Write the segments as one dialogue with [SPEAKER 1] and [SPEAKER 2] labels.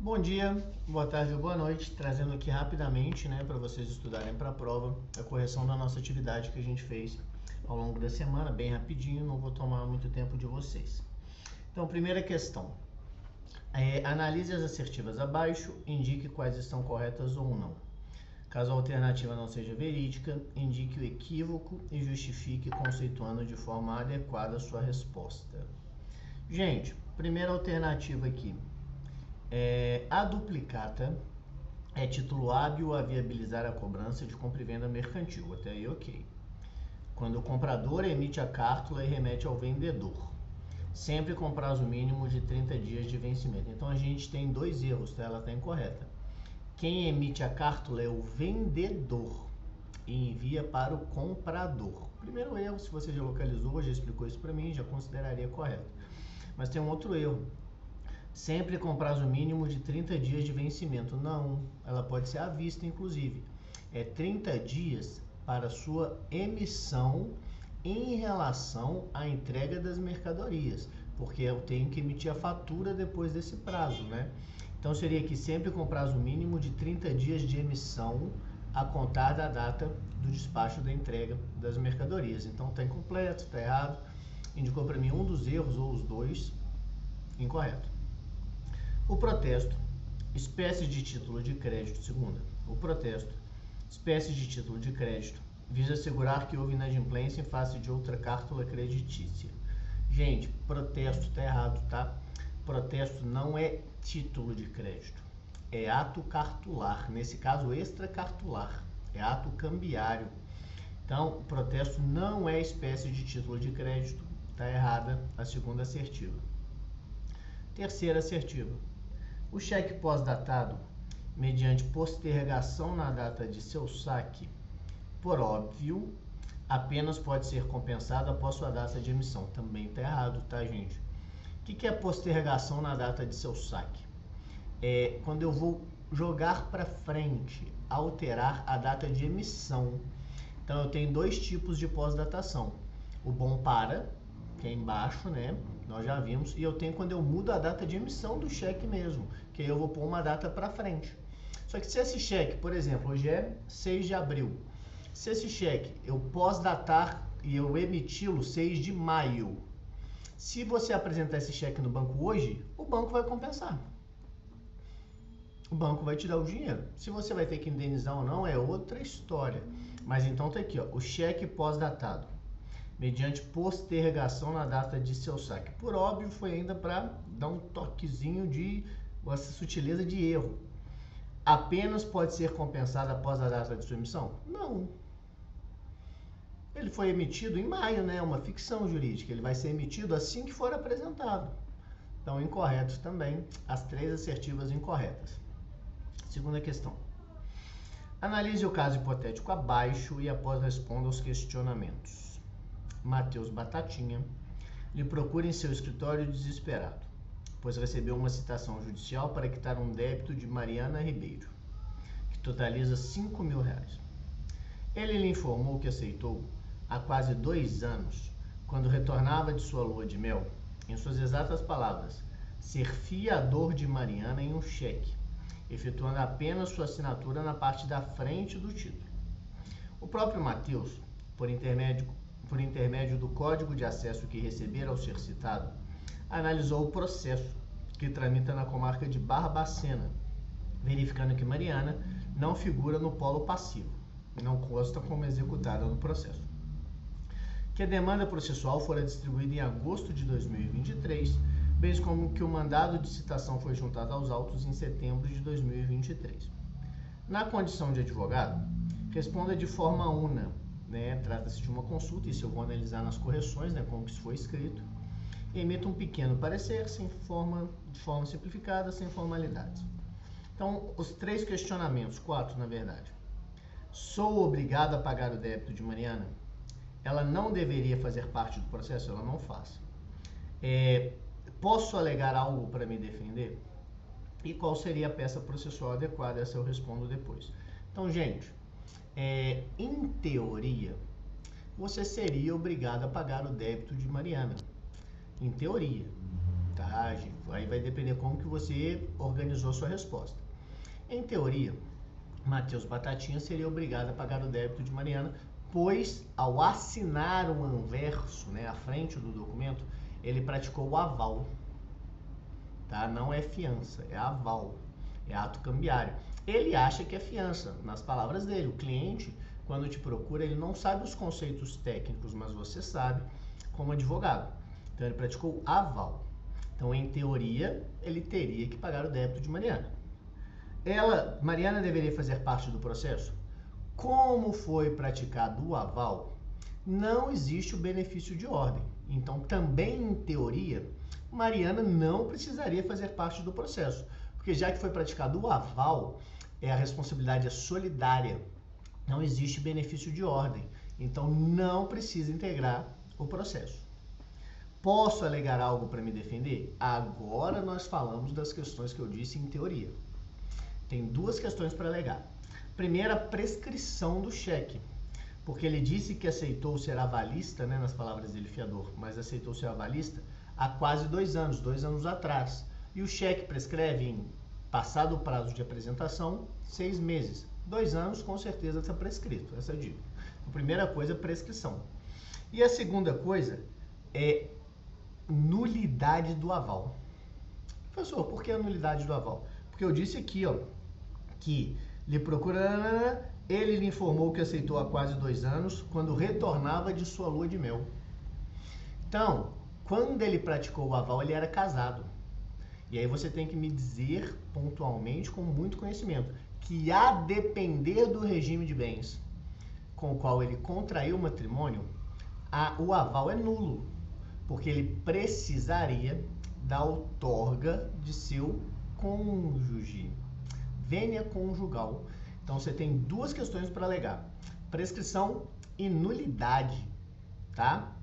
[SPEAKER 1] Bom dia, boa tarde ou boa noite, trazendo aqui rapidamente, para vocês estudarem para a prova, a correção da nossa atividade que a gente fez ao longo da semana, bem rapidinho, não vou tomar muito tempo de vocês. Então, primeira questão, analise as assertivas abaixo, indique quais estão corretas ou não. Caso a alternativa não seja verídica, indique o equívoco e justifique conceituando de forma adequada a sua resposta. Gente, primeira alternativa aqui. A duplicata é título hábil a viabilizar a cobrança de compra e venda mercantil. Até aí, ok. Quando o comprador emite a cártula e remete ao vendedor. Sempre com prazo mínimo de 30 dias de vencimento. Então, a gente tem dois erros, tá? Ela está incorreta. Quem emite a cártula é o vendedor e envia para o comprador. Primeiro erro, se você já localizou, já explicou isso para mim, já consideraria correto. Mas tem um outro erro. Sempre com prazo mínimo de 30 dias de vencimento. Não, ela pode ser à vista, inclusive. É 30 dias para sua emissão em relação à entrega das mercadorias, porque eu tenho que emitir a fatura depois desse prazo, né? Então, seria aqui sempre com prazo mínimo de 30 dias de emissão a contar da data do despacho da entrega das mercadorias. Então, está incompleto, está errado. Indicou para mim um dos erros ou os dois, incorreto. O protesto, espécie de título de crédito, segunda. O protesto, espécie de título de crédito, visa assegurar que houve inadimplência em face de outra cártula creditícia. Gente, protesto está errado, tá? Protesto não é título de crédito, é ato cartular, nesse caso extracartular, é ato cambiário. Então, protesto não é espécie de título de crédito, está errada a segunda assertiva. Terceira assertiva. O cheque pós-datado, mediante postergação na data de seu saque, por óbvio, apenas pode ser compensado após sua data de emissão. Também está errado, tá, gente? O que é postergação na data de seu saque? É quando eu vou jogar para frente, alterar a data de emissão. Então, eu tenho dois tipos de pós-datação. O bom para, que é embaixo, né? Nós já vimos. E eu tenho quando eu mudo a data de emissão do cheque mesmo, que aí eu vou pôr uma data para frente. Só que se esse cheque, por exemplo, hoje é 6 de abril. Se esse cheque eu pós-datar e eu emiti-lo 6 de maio, se você apresentar esse cheque no banco hoje, o banco vai compensar. O banco vai te dar o dinheiro. Se você vai ter que indenizar ou não, é outra história. Mas então tá aqui, ó, o cheque pós-datado, mediante postergação na data de seu saque. Por óbvio, foi ainda para dar um toquezinho de essa sutileza de erro. Apenas pode ser compensado após a data de sua emissão? Não. Ele foi emitido em maio, né? Uma ficção jurídica. Ele vai ser emitido assim que for apresentado. Então, incorretos também, as três assertivas incorretas. Segunda questão. Analise o caso hipotético abaixo e após responda aos questionamentos. Matheus Batatinha lhe procura em seu escritório desesperado, pois recebeu uma citação judicial para quitar um débito de Mariana Ribeiro, que totaliza R$5.000. Ele lhe informou que aceitou há quase 2 anos, quando retornava de sua lua de mel, em suas exatas palavras, ser fiador de Mariana em um cheque, efetuando apenas sua assinatura na parte da frente do título. O próprio Matheus, por intermédio do código de acesso que recebera ao ser citado, analisou o processo, que tramita na comarca de Barbacena, verificando que Mariana não figura no polo passivo, não consta como executada no processo. Que a demanda processual fora distribuída em agosto de 2023, bem como que o mandado de citação foi juntado aos autos em setembro de 2023. Na condição de advogado, responda de forma una, né? Trata-se de uma consulta, isso eu vou analisar nas correções, né? Como que isso foi escrito. Emita um pequeno parecer de forma simplificada, sem formalidades. Então, os 3 questionamentos, 4 na verdade. Sou obrigado a pagar o débito de Mariana? Ela não deveria fazer parte do processo? Ela não faz. Posso alegar algo para me defender? E qual seria a peça processual adequada? Essa eu respondo depois. Então, gente, em teoria, você seria obrigado a pagar o débito de Mariana. Em teoria, tá? coragem, aí vai depender como que você organizou a sua resposta. Em teoria, Matheus Batatinha seria obrigado a pagar o débito de Mariana, pois ao assinar o anverso, né, à frente do documento, ele praticou o aval, tá? Não é fiança, é aval, é ato cambiário. Ele acha que é fiança, nas palavras dele. O cliente, quando te procura, ele não sabe os conceitos técnicos, mas você sabe como advogado. Então ele praticou aval. Então, em teoria, ele teria que pagar o débito de Mariana. Mariana deveria fazer parte do processo? Como foi praticado o aval, não existe o benefício de ordem. Então, também em teoria, Mariana não precisaria fazer parte do processo, porque já que foi praticado o aval, a responsabilidade é solidária, não existe benefício de ordem, então não precisa integrar o processo. Posso alegar algo para me defender? Agora nós falamos das questões que eu disse em teoria. Tem duas questões para alegar. Primeiro, a prescrição do cheque, porque ele disse que aceitou ser avalista, né, nas palavras dele, fiador, mas aceitou ser avalista há quase 2 anos atrás. E o cheque prescreve em, passado o prazo de apresentação, 6 meses. 2 anos, com certeza, está prescrito, essa é a dica. A primeira coisa é prescrição. E a segunda coisa é nulidade do aval. Professor, por que a nulidade do aval? Porque eu disse aqui, ó, que lhe procura, ele lhe informou que aceitou há quase 2 anos, quando retornava de sua lua de mel. Então, quando ele praticou o aval, ele era casado. E aí você tem que me dizer pontualmente, com muito conhecimento, que a depender do regime de bens com o qual ele contraiu o matrimônio, o aval é nulo, porque ele precisaria da outorga de seu cônjuge. Vênia conjugal. Então você tem 2 questões para alegar: prescrição e nulidade, tá?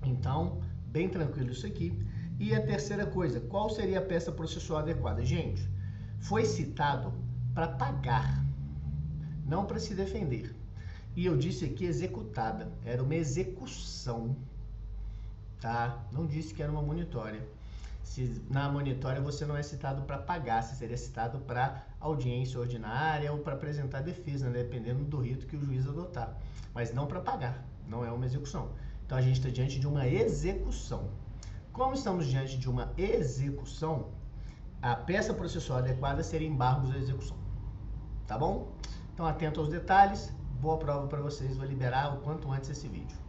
[SPEAKER 1] Então, bem tranquilo isso aqui. E a terceira coisa, qual seria a peça processual adequada? Gente, foi citado para pagar, não para se defender. E eu disse aqui executada, era uma execução, tá? Não disse que era uma monitória. Na monitória você não é citado para pagar, você seria citado para audiência ordinária ou para apresentar defesa, né? Dependendo do rito que o juiz adotar. Mas não para pagar, não é uma execução. Então a gente está diante de uma execução. Como estamos diante de uma execução, a peça processual adequada seria embargos à execução. Tá bom? Então atento aos detalhes, boa prova para vocês, vou liberar o quanto antes esse vídeo.